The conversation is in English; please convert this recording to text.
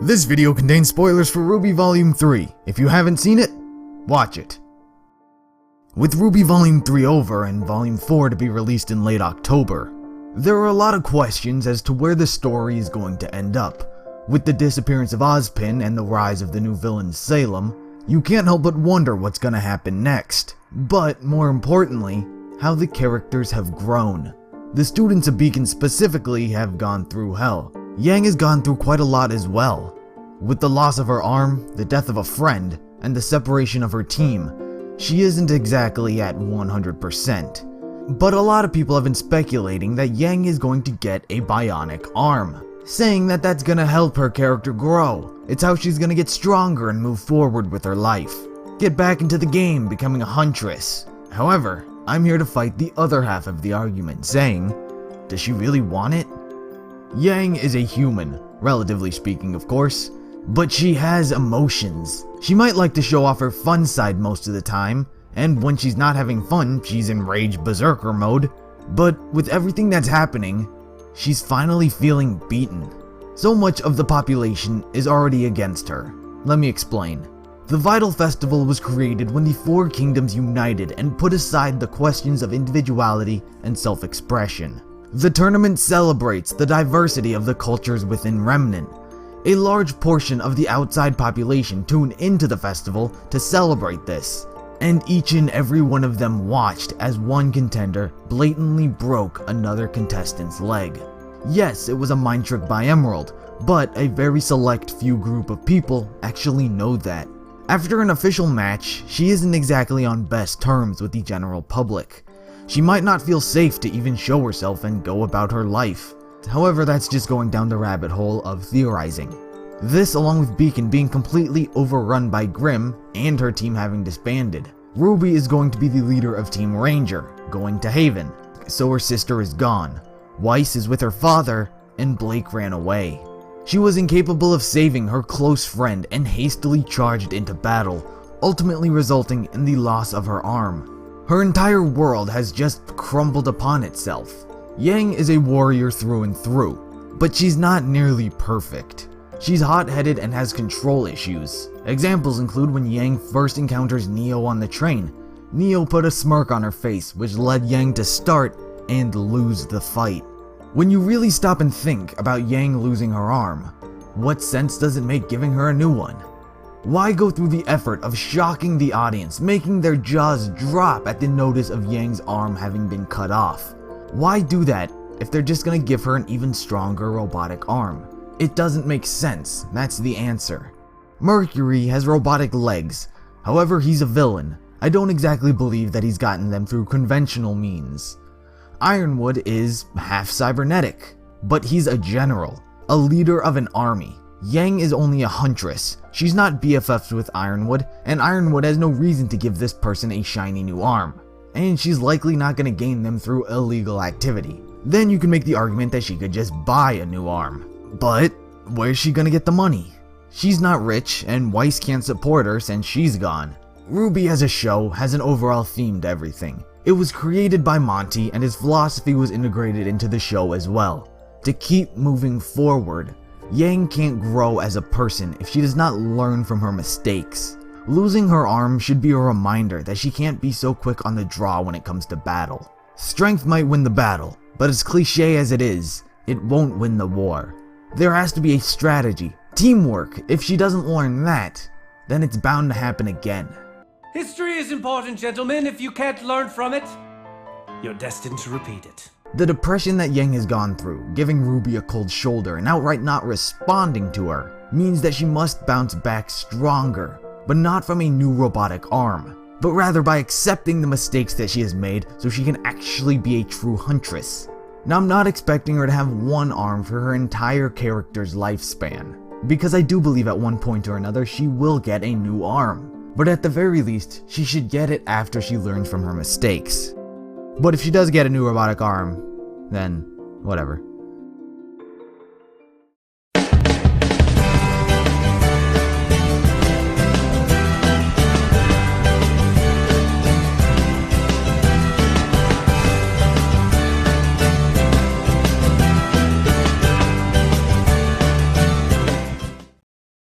This video contains spoilers for RWBY Volume 3. If you haven't seen it, watch it. With RWBY Volume 3 over and Volume 4 to be released in late October, there are a lot of questions as to where the story is going to end up. With the disappearance of Ozpin and the rise of the new villain Salem, you can't help but wonder what's gonna happen next. But, more importantly, how the characters have grown. The students of Beacon specifically have gone through hell. Yang has gone through quite a lot as well. With the loss of her arm, the death of a friend, and the separation of her team, she isn't exactly at 100%. But a lot of people have been speculating that Yang is going to get a bionic arm, saying that that's gonna help her character grow. It's how she's gonna get stronger and move forward with her life. Get back into the game, becoming a huntress. However, I'm here to fight the other half of the argument, saying, does she really want it? Yang is a human, relatively speaking of course, but she has emotions. She might like to show off her fun side most of the time, and when she's not having fun, she's in rage berserker mode, but with everything that's happening, she's finally feeling beaten. So much of the population is already against her. Let me explain. The Vital Festival was created when the Four Kingdoms united and put aside the questions of individuality and self-expression. The tournament celebrates the diversity of the cultures within Remnant. A large portion of the outside population tune into the festival to celebrate this, and each and every one of them watched as one contender blatantly broke another contestant's leg. Yes, it was a mind trick by Emerald, but a very select few group of people actually know that. After an official match, she isn't exactly on best terms with the general public. She might not feel safe to even show herself and go about her life. However, that's just going down the rabbit hole of theorizing. This, along with Beacon being completely overrun by Grimm and her team having disbanded. RWBY is going to be the leader of Team Ranger, going to Haven, so her sister is gone. Weiss is with her father, and Blake ran away. She was incapable of saving her close friend and hastily charged into battle, ultimately resulting in the loss of her arm. Her entire world has just crumbled upon itself. Yang is a warrior through and through, but she's not nearly perfect. She's hot-headed and has control issues. Examples include when Yang first encounters Neo on the train. Neo put a smirk on her face, which led Yang to start and lose the fight. When you really stop and think about Yang losing her arm, what sense does it make giving her a new one? Why go through the effort of shocking the audience, making their jaws drop at the notice of Yang's arm having been cut off? Why do that if they're just gonna give her an even stronger robotic arm? It doesn't make sense, that's the answer. Mercury has robotic legs, however he's a villain. I don't exactly believe that he's gotten them through conventional means. Ironwood is half cybernetic, but he's a general, a leader of an army. Yang is only a huntress. She's not BFFs with Ironwood, and Ironwood has no reason to give this person a shiny new arm. And she's likely not going to gain them through illegal activity. Then you can make the argument that she could just buy a new arm. But where's she going to get the money? She's not rich, and Weiss can't support her since she's gone. RWBY as a show has an overall theme to everything. It was created by Monty, and his philosophy was integrated into the show as well. To keep moving forward. Yang can't grow as a person if she does not learn from her mistakes. Losing her arm should be a reminder that she can't be so quick on the draw when it comes to battle. Strength might win the battle, but as cliche as it is, it won't win the war. There has to be a strategy, teamwork. If she doesn't learn that, then it's bound to happen again. History is important, gentlemen. If you can't learn from it, you're destined to repeat it. The depression that Yang has gone through, giving RWBY a cold shoulder and outright not responding to her, means that she must bounce back stronger, but not from a new robotic arm, but rather by accepting the mistakes that she has made so she can actually be a true huntress. Now, I'm not expecting her to have one arm for her entire character's lifespan, because I do believe at one point or another she will get a new arm, but at the very least, she should get it after she learns from her mistakes. But if she does get a new robotic arm, then whatever.